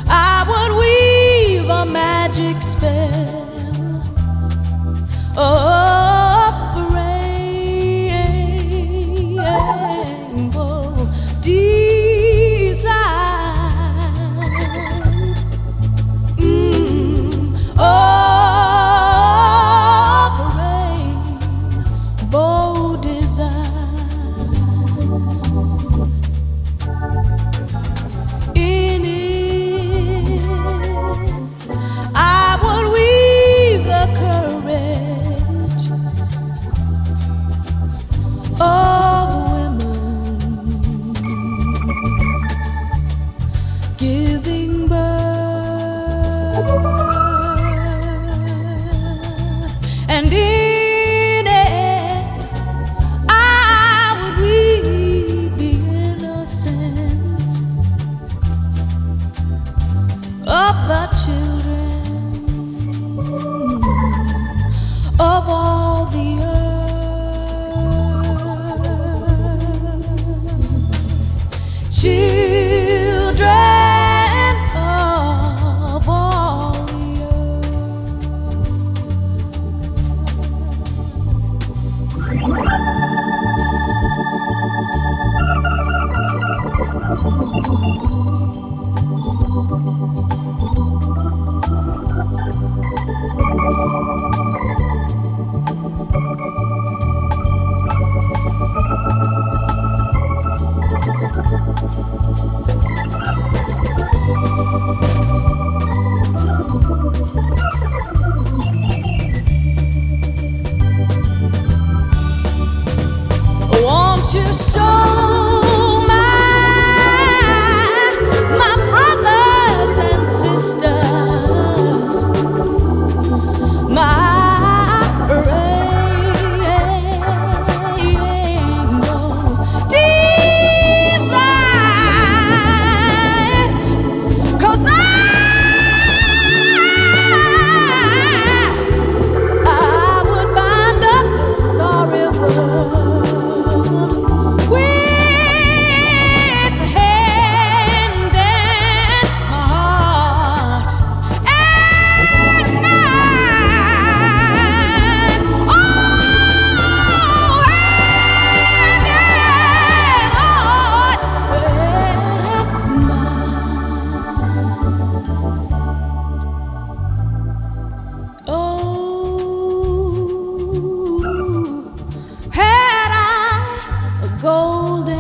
I would weave a magic spell of rainbow design, of rainbow design. In it, I would weave the courage of women giving birth, and in it I would weave the innocence of the children of all the earth, children of all the Won't you show my brothers and sisters my rainbow design? 'Cause I would bind up the sorry world with the hand and my heart and mind. Oh, hand and heart and mind. Oh, had I a golden